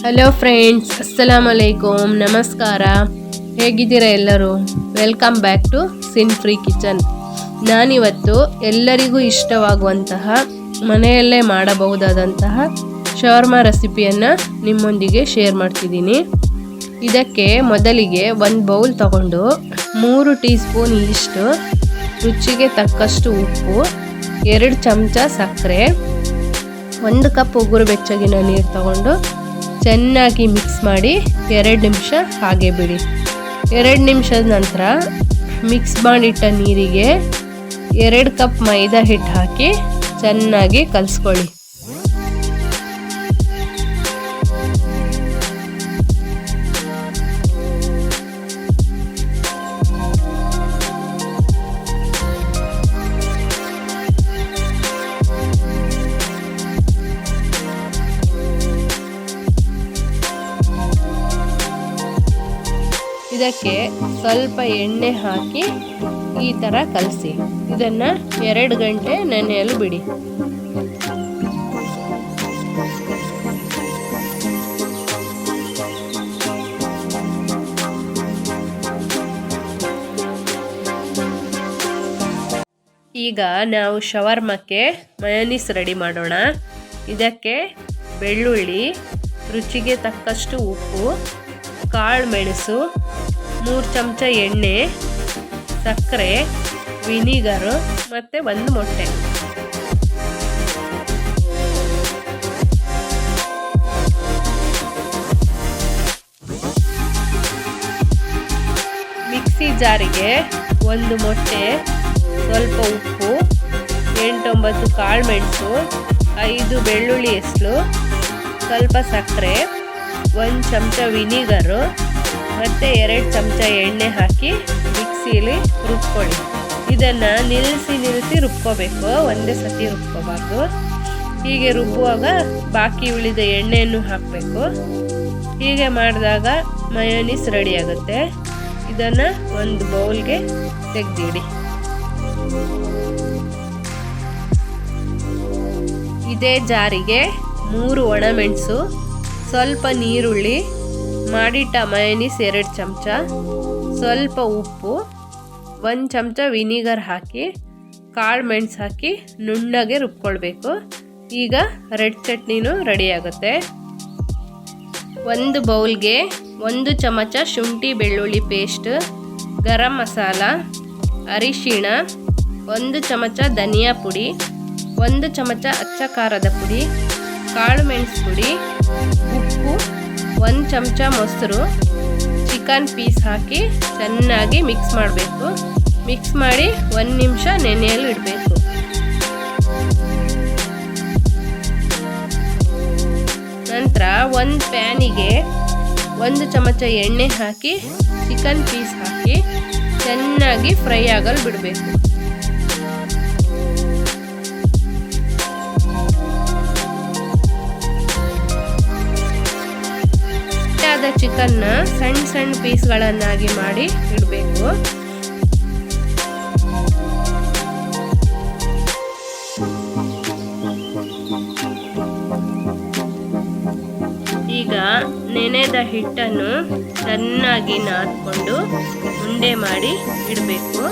Hello friends, ಅಸ್ಸಲಾಮ್ ಅಲೈಕುಮ್, ನಮಸ್ಕಾರ. ಹೇಗಿದ್ದೀರಾ ಎಲ್ಲರೂ? Welcome back to sin free kitchen. ನಾನಿವತ್ತು ಎಲ್ಲರಿಗೂ ಇಷ್ಟವಾಗುವಂತಹ ಮನೆಯಲ್ಲೇ ಮಾಡಬಹುದಾದಂತಹ ಶವರ್ಮಾ ರೆಸಿಪಿಯನ್ನು ನಿಮ್ಮೊಂದಿಗೆ ಶೇರ್ ಮಾಡ್ತಿದ್ದೀನಿ. ಇದಕ್ಕೆ ಮೊದಲಿಗೆ ಒಂದು ಬೌಲ್ ತಗೊಂಡು 3 ಟೀ ಸ್ಪೂನ್ ಈಸ್ಟು, ರುಚಿಗೆ ತಕ್ಕಷ್ಟು ಉಪ್ಪು, 2 ಚಮಚ ಸಕ್ಕರೆ, 1 ಕಪ್ ಉಗುರು ಬೆಚ್ಚಗಿನ ನೀರು ತಗೊಂಡು ಚೆನ್ನಾಗಿ ಮಿಕ್ಸ್ ಮಾಡಿ 2 ನಿಮಿಷ ಹಾಗೆ ಬಿಡಿ. 2 ನಿಮಿಷದ ನಂತರ ಮಿಕ್ಸ್ ಮಾಡಿಟ್ಟ ನೀರಿಗೆ 2 ಕಪ್ ಮೈದಾ ಹಿಟ್ಟು ಹಾಕಿ ಚೆನ್ನಾಗಿ ಕಲಿಸ್ಕೊಳ್ಳಿ. ಇದಕ್ಕೆ ಸ್ವಲ್ಪ ಎಣ್ಣೆ ಹಾಕಿ ಈ ಥರ ಕಲಸಿ ಇದನ್ನು 2 ಗಂಟೆ ನೆನೆಯಲು ಬಿಡಿ. ಈಗ ನಾವು ಶವರ್ಮಕ್ಕೆ ಮಯೋನೀಸ್ ರೆಡಿ ಮಾಡೋಣ. ಇದಕ್ಕೆ ಬೆಳ್ಳುಳ್ಳಿ, ರುಚಿಗೆ ತಕ್ಕಷ್ಟು ಉಪ್ಪು, ಕಾಳು ಮೆಣಸು, 3 ಚಮಚ ಎಣ್ಣೆ, ಸಕ್ಕರೆ, ವಿನಿಗರು ಮತ್ತು 1 ಮೊಟ್ಟೆ. ಮಿಕ್ಸಿ ಜಾರಿಗೆ 1 ಮೊಟ್ಟೆ, ಸ್ವಲ್ಪ ಉಪ್ಪು, 8-9 ಕಾಳು ಮೆಣಸು, 5 ಬೆಳ್ಳುಳ್ಳಿ ಎಸ್ಲು, ಸ್ವಲ್ಪ ಸಕ್ಕರೆ, 1 ಚಮಚ ವಿನಿಗರು ಮತ್ತು 2 ಚಮಚ ಎಣ್ಣೆ ಹಾಕಿ ಮಿಕ್ಸಿಲಿ ರುಬ್ಕೊಳ್ಳಿ. ಇದನ್ನು ನಿಲ್ಲಿಸಿ ರುಬ್ಕೋಬೇಕು, ಒಂದೇ ಸತಿ ರುಬ್ಕೋಬಾರ್ದು. ಹೀಗೆ ರುಬ್ಬುವಾಗ ಬಾಕಿ ಉಳಿದ ಎಣ್ಣೆಯನ್ನು ಹಾಕಬೇಕು. ಹೀಗೆ ಮಾಡಿದಾಗ ಮಯೋನೀಸ್ ರೆಡಿ ಆಗುತ್ತೆ. ಇದನ್ನು ಒಂದು ಬೌಲ್ಗೆ ತೆಗೆದಿಡಿ. ಇದೇ ಜಾರಿಗೆ 3 ಒಣಮೆಣಸು, ಸ್ವಲ್ಪ ನೀರುಳ್ಳಿ, ಮಾಡಿಟ್ಟ ಮಯೋನೀಸ್ 2 ಚಮಚ, ಸ್ವಲ್ಪ ಉಪ್ಪು, 1 ಚಮಚ ವಿನಿಗರ್ ಹಾಕಿ ಕಾಳು ಮೆಣಸು ಹಾಕಿ ನುಣ್ಣಗೆ ರುಬ್ಕೊಳ್ಬೇಕು. ಈಗ ರೆಡ್ ಚಟ್ನಿನೂ ರೆಡಿ ಆಗುತ್ತೆ. ಒಂದು ಬೌಲ್ಗೆ 1 ಚಮಚ ಶುಂಠಿ ಬೆಳ್ಳುಳ್ಳಿ ಪೇಸ್ಟ್, ಗರಂ ಮಸಾಲ, ಅರಿಶಿಣ, 1 ಚಮಚ ಧನಿಯಾ ಪುಡಿ, 1 ಚಮಚ ಅಚ್ಚ ಖಾರದ ಪುಡಿ, ಕಾಳು ಮೆಣಸು ಪುಡಿ, ಉಪ್ಪು, 1 ಚಮಚ ಮೊಸರು, ಚಿಕನ್ ಪೀಸ್ ಹಾಕಿ ಚೆನ್ನಾಗಿ ಮಿಕ್ಸ್ ಮಾಡಬೇಕು. ಮಿಕ್ಸ್ ಮಾಡಿ 1 ನಿಮಿಷ ನೆನೆಯಲು ಇಡಬೇಕು. ನಂತರ ಒಂದು ಪ್ಯಾನಿಗೆ 1 ಚಮಚ ಎಣ್ಣೆ ಹಾಕಿ ಚಿಕನ್ ಪೀಸ್ ಹಾಕಿ ಚೆನ್ನಾಗಿ ಫ್ರೈ ಆಗಲು ಬಿಡಬೇಕು. ಚಿಕನ್ನ ಸಣ್ಣ ಪೀಸ್ಗಳನ್ನಾಗಿ ಮಾಡಿ ಇಡಬೇಕು. ಈಗ ನೆನೆದ ಹಿಟ್ಟನ್ನು ಚೆನ್ನಾಗಿ ನಾದ್ಕೊಂಡು ಉಂಡೆ ಮಾಡಿ ಇಡಬೇಕು.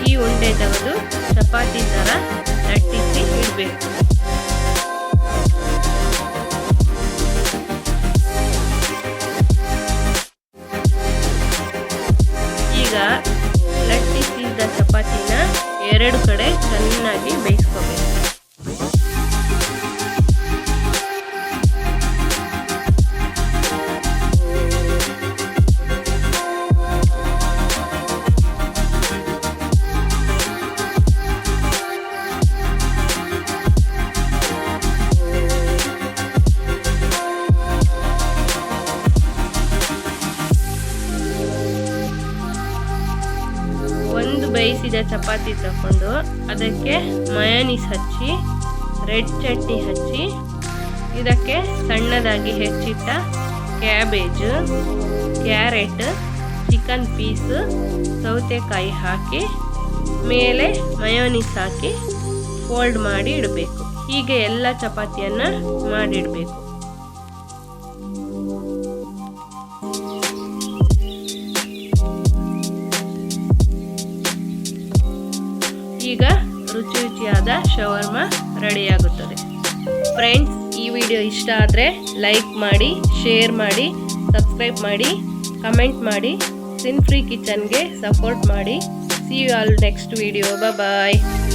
ಈ ಉಂಡೆ ತೆಗೆದು ಚಪಾತಿ ಥರ ಲಟ್ಟಿಸಿ ಇಡಬೇಕು. ಈಗ ಲಟ್ಟಿಸಿದ ಚಪಾತಿನ 2 ಕಡೆ ಚೆನ್ನಾಗಿ ಬೇಯಿಸ್ಕೋಬೇಕು. ಬೇಯಿಸಿದ ಚಪಾತಿ ತಗೊಂಡು ಅದಕ್ಕೆ ಮಯೋನೀಸ್ ಹಚ್ಚಿ, ರೆಡ್ ಚಟ್ನಿ ಹಚ್ಚಿ, ಇದಕ್ಕೆ ಸಣ್ಣದಾಗಿ ಹೆಚ್ಚಿಟ್ಟ ಕ್ಯಾಬೇಜ್, ಕ್ಯಾರೆಟ್, ಚಿಕನ್ ಪೀಸ್, ಸೌತೆಕಾಯಿ ಹಾಕಿ ಮೇಲೆ ಮಯೋನೀಸ್ ಹಾಕಿ ಫೋಲ್ಡ್ ಮಾಡಿ ಇಡಬೇಕು. ಹೀಗೆ ಎಲ್ಲ ಚಪಾತಿಯನ್ನು ಮಾಡಿಡಬೇಕು. ಈಗ ರುಚಿ ರುಚಿಯಾದ ಶವರ್ಮ ರೆಡಿಯಾಗುತ್ತದೆ. ಫ್ರೆಂಡ್ಸ್, ಈ ವಿಡಿಯೋ ಇಷ್ಟ ಆದರೆ ಲೈಕ್ ಮಾಡಿ, ಶೇರ್ ಮಾಡಿ, ಸಬ್ಸ್ಕ್ರೈಬ್ ಮಾಡಿ, ಕಮೆಂಟ್ ಮಾಡಿ, ಸಿನ್ ಫ್ರೀ ಕಿಚನ್ಗೆ ಸಪೋರ್ಟ್ ಮಾಡಿ. See you all next video. Bye bye.